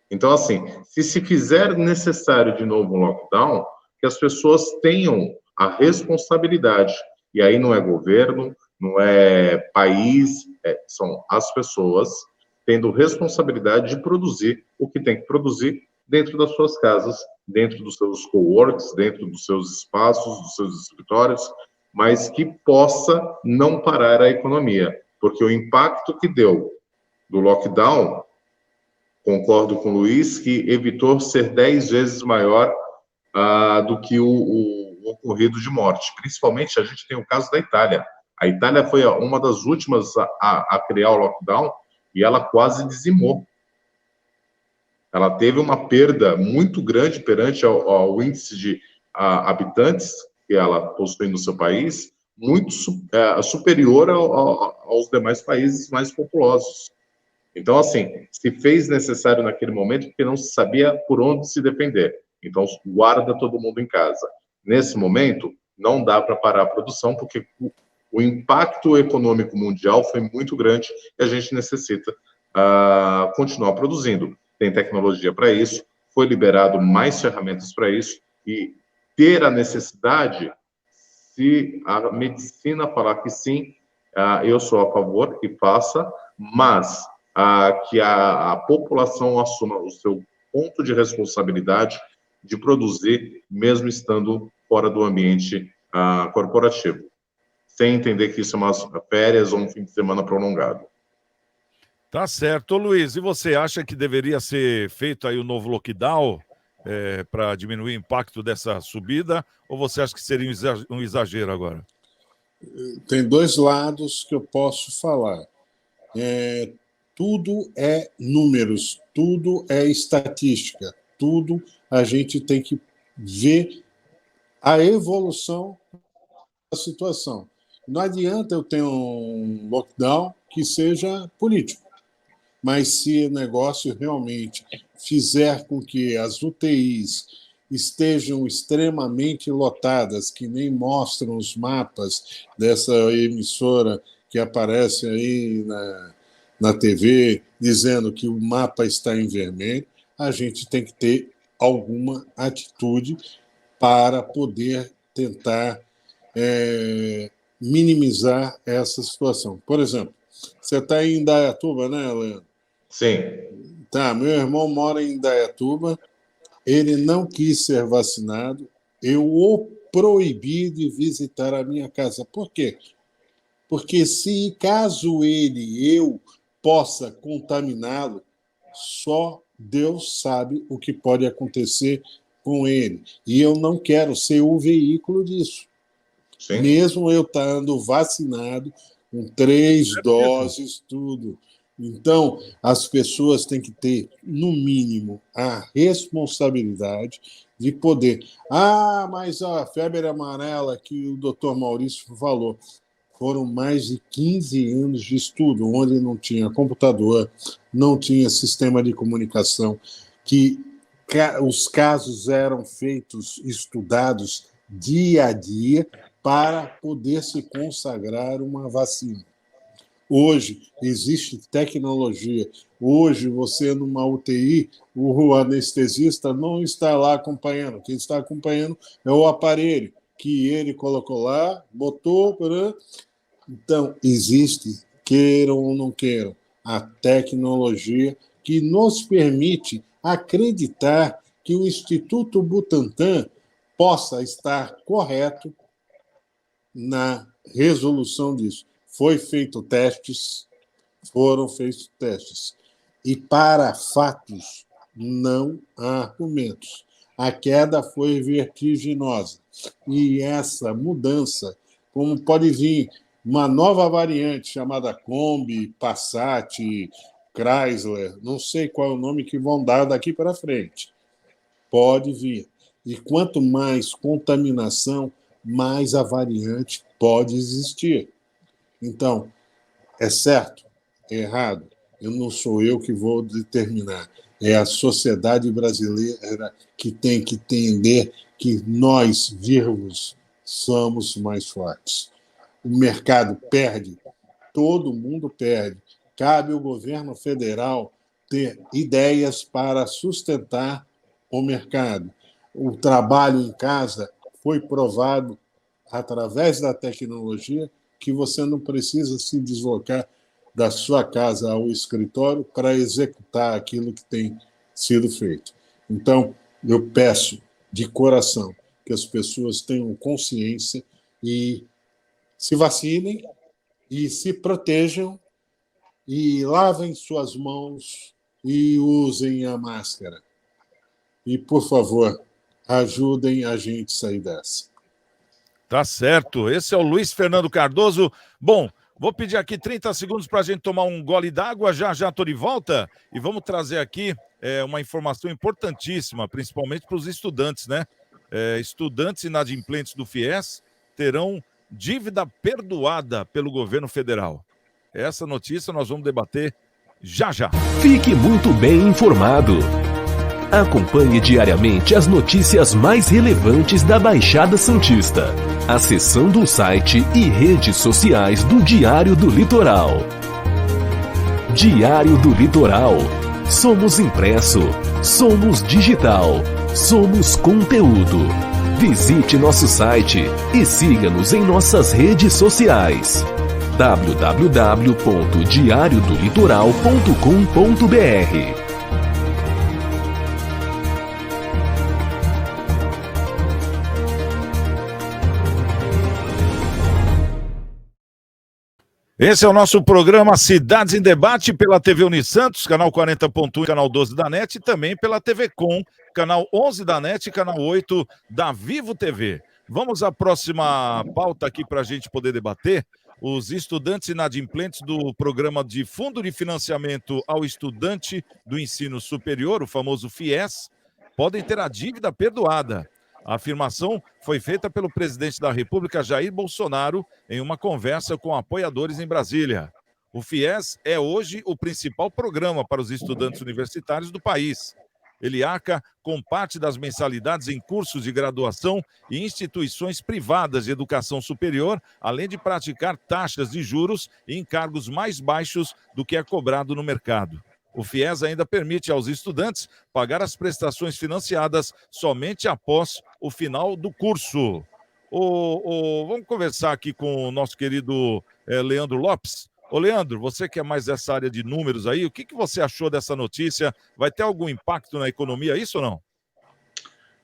Então, assim, se fizer necessário de novo um lockdown, que as pessoas tenham a responsabilidade, e aí não é governo, não é país, são as pessoas tendo responsabilidade de produzir o que tem que produzir dentro das suas casas, dentro dos seus coworks, dentro dos seus espaços, dos seus escritórios, mas que possa não parar a economia, porque o impacto que deu do lockdown, concordo com o Luiz, que evitou ser 10 vezes maior do que o ocorrido de morte. Principalmente, a gente tem o caso da Itália. A Itália foi uma das últimas a criar o lockdown e ela quase dizimou. Ela teve uma perda muito grande perante ao índice de habitantes que ela possui no seu país, muito superior aos demais países mais populosos. Então, assim, se fez necessário naquele momento porque não se sabia por onde se defender. Então, guarda todo mundo em casa. Nesse momento, não dá para parar a produção porque o impacto econômico mundial foi muito grande e a gente necessita continuar produzindo. Tem tecnologia para isso, foi liberado mais ferramentas para isso, e ter a necessidade, se a medicina falar que sim, eu sou a favor que faça, mas que a população assuma o seu ponto de responsabilidade de produzir, mesmo estando fora do ambiente corporativo, sem entender que isso é umas férias ou um fim de semana prolongado. Tá certo. Ô, Luiz, e você acha que deveria ser feito aí o novo lockdown para diminuir o impacto dessa subida, ou você acha que seria um exagero agora? Tem dois lados que eu posso falar. Tudo é números, tudo é estatística, tudo a gente tem que ver a evolução da situação. Não adianta eu ter um lockdown que seja político, mas se o negócio realmente fizer com que as UTIs estejam extremamente lotadas, que nem mostram os mapas dessa emissora que aparece aí na TV, dizendo que o mapa está em vermelho, a gente tem que ter alguma atitude para poder tentar minimizar essa situação. Por exemplo, você está em Indaiatuba, né, Leandro? Sim. Tá, meu irmão mora em Indaiatuba, ele não quis ser vacinado, eu o proibi de visitar a minha casa. Por quê? Porque se caso eu possa contaminá-lo, só Deus sabe o que pode acontecer com ele. E eu não quero ser o veículo disso. Sim. Mesmo eu estando vacinado, com 3 doses, tudo. Então, as pessoas têm que ter, no mínimo, a responsabilidade de poder. Mas a febre amarela que o doutor Maurício falou, foram mais de 15 anos de estudo, onde não tinha computador, não tinha sistema de comunicação, que os casos eram estudados dia a dia para poder se consagrar uma vacina. Hoje existe tecnologia. Hoje, você numa UTI, o anestesista não está lá acompanhando. Quem está acompanhando é o aparelho que ele colocou lá, botou. Então, existe, queiram ou não queiram, a tecnologia que nos permite acreditar que o Instituto Butantan possa estar correto na resolução disso. Foram feitos testes. E para fatos, não há argumentos. A queda foi vertiginosa. E essa mudança, como pode vir uma nova variante chamada Kombi, Passat, Chrysler, não sei qual é o nome que vão dar daqui para frente. Pode vir. E quanto mais contaminação, mais a variante pode existir. Então, é certo? É errado? Não sou eu que vou determinar. É a sociedade brasileira que tem que entender que nós, vírus, somos mais fortes. O mercado perde, todo mundo perde. Cabe ao governo federal ter ideias para sustentar o mercado. O trabalho em casa foi provado através da tecnologia que você não precisa se deslocar da sua casa ao escritório para executar aquilo que tem sido feito. Então, eu peço de coração que as pessoas tenham consciência e se vacinem e se protejam e lavem suas mãos e usem a máscara. E, por favor, ajudem a gente a sair dessa. Tá certo. Esse é o Luiz Fernando Cardoso. Bom, vou pedir aqui 30 segundos para a gente tomar um gole d'água. Já estou de volta e vamos trazer aqui uma informação importantíssima, principalmente para os estudantes, né? Estudantes inadimplentes do FIES terão dívida perdoada pelo governo federal. Essa notícia nós vamos debater já. Fique muito bem informado. Acompanhe diariamente as notícias mais relevantes da Baixada Santista, acessando o site e redes sociais do Diário do Litoral. Diário do Litoral. Somos impresso, somos digital, somos conteúdo. Visite nosso site e siga-nos em nossas redes sociais. www.diariodolitoral.com.br. Esse é o nosso programa Cidades em Debate pela TV Unisantos, canal 40.1 e canal 12 da NET, e também pela TV Com, canal 11 da NET e canal 8 da Vivo TV. Vamos à próxima pauta aqui para a gente poder debater. Os estudantes inadimplentes do programa de Fundo de Financiamento ao Estudante do Ensino Superior, o famoso FIES, podem ter a dívida perdoada. A afirmação foi feita pelo presidente da República, Jair Bolsonaro, em uma conversa com apoiadores em Brasília. O FIES é hoje o principal programa para os estudantes universitários do país. Ele arca com parte das mensalidades em cursos de graduação e instituições privadas de educação superior, além de praticar taxas de juros e encargos mais baixos do que é cobrado no mercado. O FIES ainda permite aos estudantes pagar as prestações financiadas somente após o final do curso. Vamos conversar aqui com o nosso querido Leandro Lopes. Ô, Leandro, você que é mais dessa área de números aí, o que você achou dessa notícia? Vai ter algum impacto na economia, isso ou não?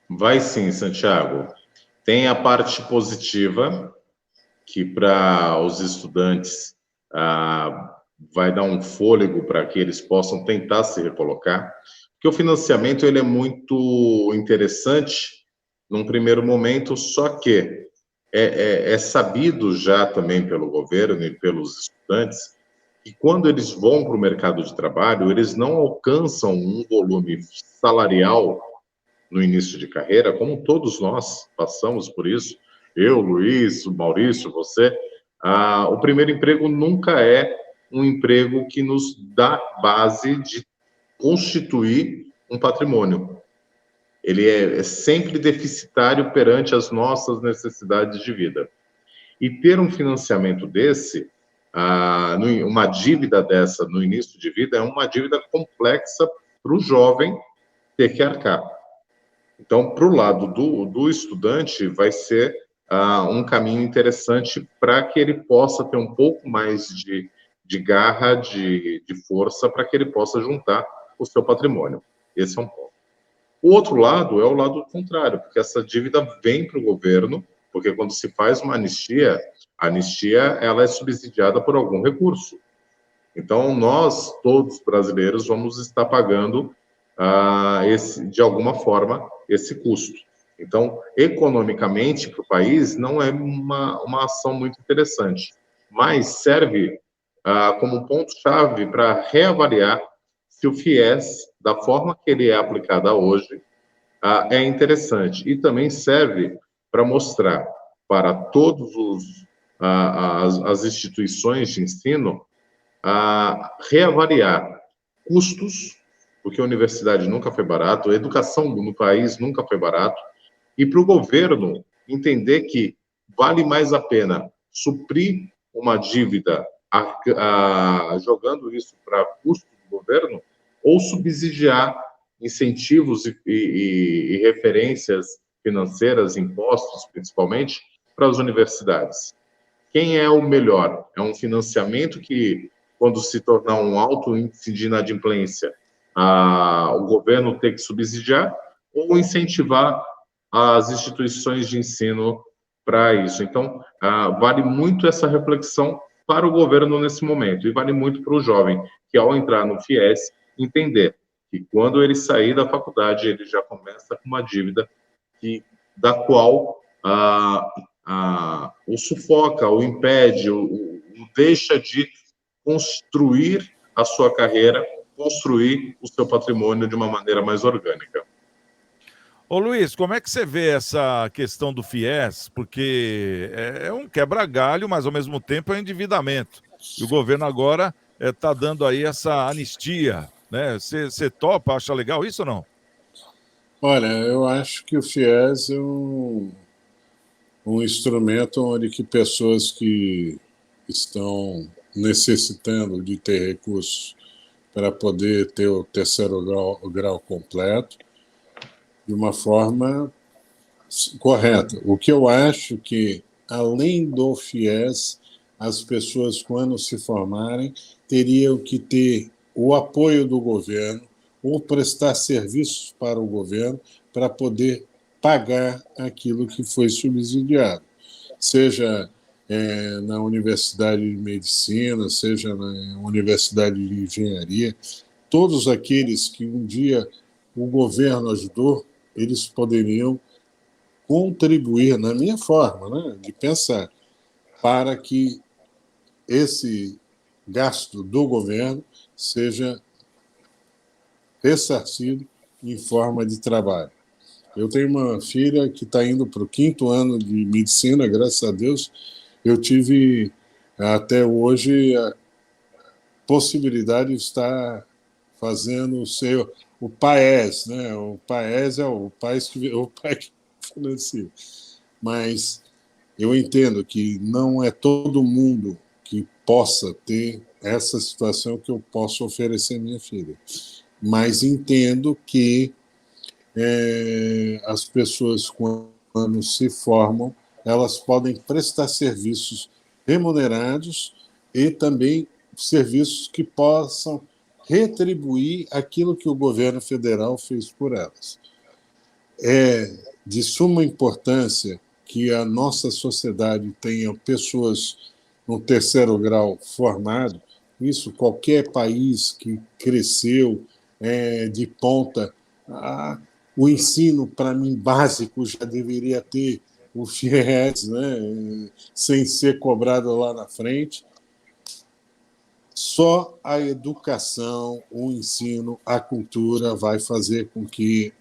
Vai sim, Santiago. Tem a parte positiva, que para os estudantes vai dar um fôlego para que eles possam tentar se recolocar, porque o financiamento ele é muito interessante num primeiro momento, só que é sabido já também pelo governo e pelos estudantes que quando eles vão para o mercado de trabalho, eles não alcançam um volume salarial no início de carreira, como todos nós passamos por isso, eu, Luiz, o Maurício, você, o primeiro emprego nunca é um emprego que nos dá base de constituir um patrimônio. Ele é sempre deficitário perante as nossas necessidades de vida. E ter um financiamento desse, uma dívida dessa no início de vida, é uma dívida complexa para o jovem ter que arcar. Então, para o lado do estudante, vai ser um caminho interessante para que ele possa ter um pouco mais de garra, de força, para que ele possa juntar o seu patrimônio. Esse é um ponto. O outro lado é o lado contrário, porque essa dívida vem para o governo, porque quando se faz uma anistia, a anistia ela é subsidiada por algum recurso. Então, nós, todos brasileiros, vamos estar pagando, de alguma forma, esse custo. Então, economicamente, para o país, não é uma ação muito interessante, mas serve como ponto-chave para reavaliar se o FIES, da forma que ele é aplicado hoje, é interessante. E também serve para mostrar para todas as instituições de ensino reavaliar custos, porque a universidade nunca foi barato, a educação no país nunca foi barato, e para o governo entender que vale mais a pena suprir uma dívida jogando isso para custo do governo ou subsidiar incentivos e referências financeiras, impostos principalmente, para as universidades. Quem é o melhor? É um financiamento que, quando se tornar um alto índice de inadimplência, o governo tem que subsidiar ou incentivar as instituições de ensino para isso. Então, vale muito essa reflexão para o governo nesse momento, e vale muito para o jovem, que ao entrar no FIES, entender que quando ele sair da faculdade, ele já começa com uma dívida da qual o sufoca, o impede, o deixa de construir a sua carreira, construir o seu patrimônio de uma maneira mais orgânica. Ô Luiz, como é que você vê essa questão do FIES? Porque é um quebra-galho, mas ao mesmo tempo é um endividamento. E o governo agora está dando aí essa anistia, né? Você topa, acha legal isso ou não? Olha, eu acho que o FIES é um instrumento onde que pessoas que estão necessitando de ter recursos para poder ter o terceiro grau completo de uma forma correta. O que eu acho que, além do FIES, as pessoas, quando se formarem, teriam que ter o apoio do governo ou prestar serviços para o governo para poder pagar aquilo que foi subsidiado, seja na Universidade de Medicina, seja na Universidade de Engenharia. Todos aqueles que um dia o governo ajudou, eles poderiam contribuir, na minha forma, né, de pensar, para que esse gasto do governo seja ressarcido em forma de trabalho. Eu tenho uma filha que está indo para o 5º ano de medicina, graças a Deus. Eu tive, até hoje, a possibilidade de estar fazendo o PAES, né? O PAES é o pai que financia. Mas eu entendo que não é todo mundo que possa ter essa situação que eu posso oferecer à minha filha. Mas entendo que as pessoas, quando se formam, elas podem prestar serviços remunerados e também serviços que possam retribuir aquilo que o governo federal fez por elas. É de suma importância que a nossa sociedade tenha pessoas no terceiro grau formado. Isso, qualquer país que cresceu de ponta, o ensino, para mim, básico, já deveria ter o FIES, né, sem ser cobrado lá na frente. Só a educação, o ensino, a cultura vai fazer com que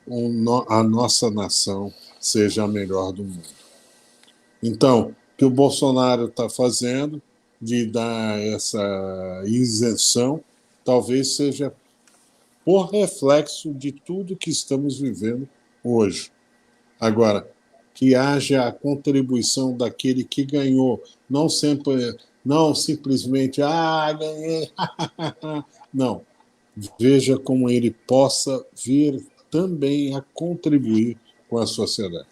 a nossa nação seja a melhor do mundo. Então, o que o Bolsonaro está fazendo de dar essa isenção, talvez seja por reflexo de tudo que estamos vivendo hoje. Agora, que haja a contribuição daquele que ganhou, não simplesmente, ganhei, não. Veja como ele possa vir também a contribuir com a sociedade.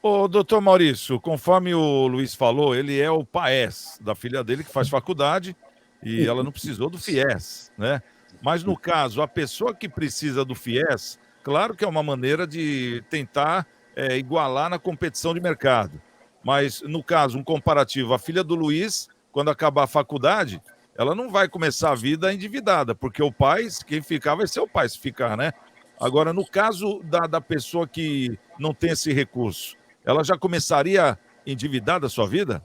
Ô, doutor Maurício, conforme o Luiz falou, ele é o paes da filha dele que faz faculdade e ela não precisou do FIES, né? Mas, no caso, a pessoa que precisa do FIES, claro que é uma maneira de tentar igualar na competição de mercado. Mas, no caso, um comparativo, a filha do Luiz, quando acabar a faculdade, ela não vai começar a vida endividada, porque o pai, quem ficar vai ser o pai, se ficar, né? Agora, no caso da pessoa que não tem esse recurso, ela já começaria endividada a sua vida?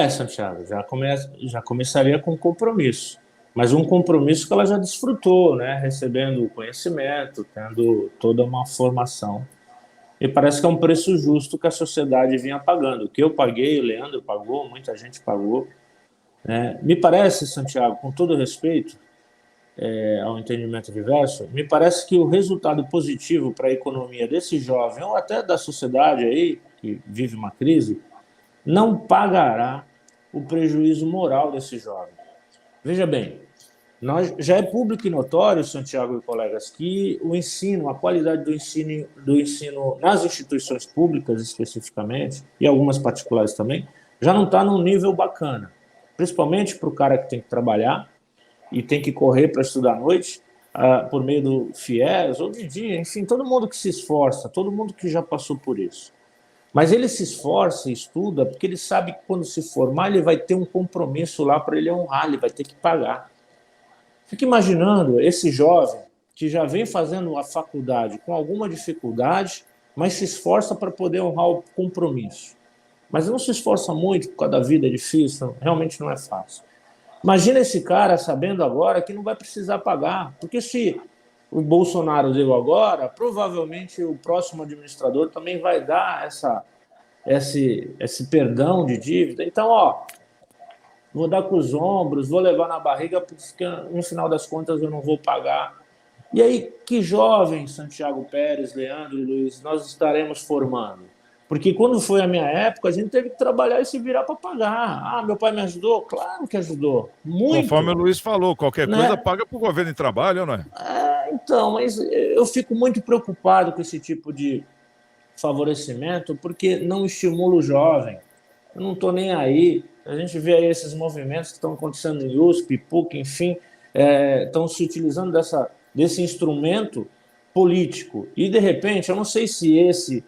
Santiago, já começaria com compromisso. Mas um compromisso que ela já desfrutou, né? Recebendo conhecimento, tendo toda uma formação. E parece que é um preço justo que a sociedade vinha pagando. O que eu paguei, o Leandro pagou, muita gente pagou. Me parece, Santiago, com todo respeito ao entendimento diverso, me parece que o resultado positivo para a economia desse jovem, ou até da sociedade aí, que vive uma crise, não pagará o prejuízo moral desse jovem. Veja bem, já é público e notório, Santiago e colegas, que o ensino, a qualidade do ensino nas instituições públicas especificamente, e algumas particulares também, já não está num nível bacana. Principalmente para o cara que tem que trabalhar e tem que correr para estudar à noite, por meio do FIES ou de dia, enfim, todo mundo que se esforça, todo mundo que já passou por isso. Mas ele se esforça e estuda porque ele sabe que quando se formar ele vai ter um compromisso lá para ele honrar, ele vai ter que pagar. Fica imaginando esse jovem que já vem fazendo a faculdade com alguma dificuldade, mas se esforça para poder honrar o compromisso. Mas não se esforça muito por causa da vida difícil, realmente não é fácil. Imagina esse cara sabendo agora que não vai precisar pagar, porque se o Bolsonaro deu agora, provavelmente o próximo administrador também vai dar esse perdão de dívida. Então, vou dar com os ombros, vou levar na barriga, porque no final das contas eu não vou pagar. E aí, que jovem, Santiago Pérez, Leandro e Luiz, nós estaremos formando? Porque quando foi a minha época, a gente teve que trabalhar e se virar para pagar. Meu pai me ajudou? Claro que ajudou. Muito. Conforme o Luiz falou, qualquer coisa paga para o governo em trabalho, não é? Então, mas eu fico muito preocupado com esse tipo de favorecimento, porque não estimula o jovem. Eu não estou nem aí. A gente vê aí esses movimentos que estão acontecendo em USP, PUC, enfim, estão se utilizando desse instrumento político. E, de repente, eu não sei se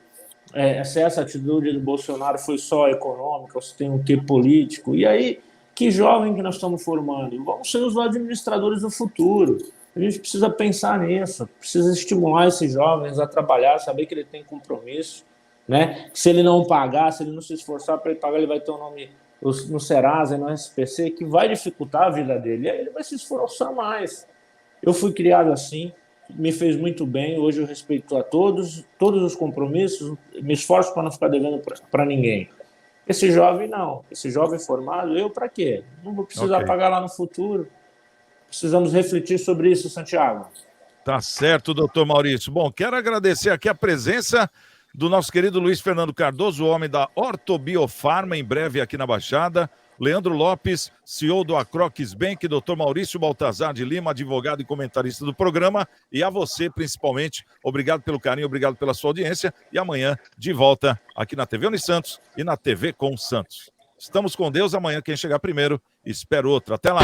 essa atitude do Bolsonaro foi só econômica ou se tem um quê político. E aí, que jovem que nós estamos formando? Vamos ser os administradores do futuro. A gente precisa pensar nisso, precisa estimular esses jovens a trabalhar, saber que ele tem compromisso, né? Se ele não pagar, se ele não se esforçar para ele pagar, ele vai ter um nome no Serasa e no SPC, que vai dificultar a vida dele. E aí ele vai se esforçar mais. Eu fui criado assim, me fez muito bem, hoje eu respeito a todos os compromissos, me esforço para não ficar devendo para ninguém. Esse jovem não, esse jovem formado, eu para quê? Não vou precisar pagar lá no futuro. Precisamos refletir sobre isso, Santiago. Tá certo, doutor Maurício. Bom, quero agradecer aqui a presença do nosso querido Luiz Fernando Cardoso, o homem da Ortobiofarma, em breve aqui na Baixada. Leandro Lopes, CEO do Acroques Bank, doutor Maurício Baltazar de Lima, advogado e comentarista do programa. E a você, principalmente, obrigado pelo carinho, obrigado pela sua audiência. E amanhã, de volta aqui na TV Unisantos e na TV com Santos. Estamos com Deus. Amanhã, quem chegar primeiro, espera outro. Até lá!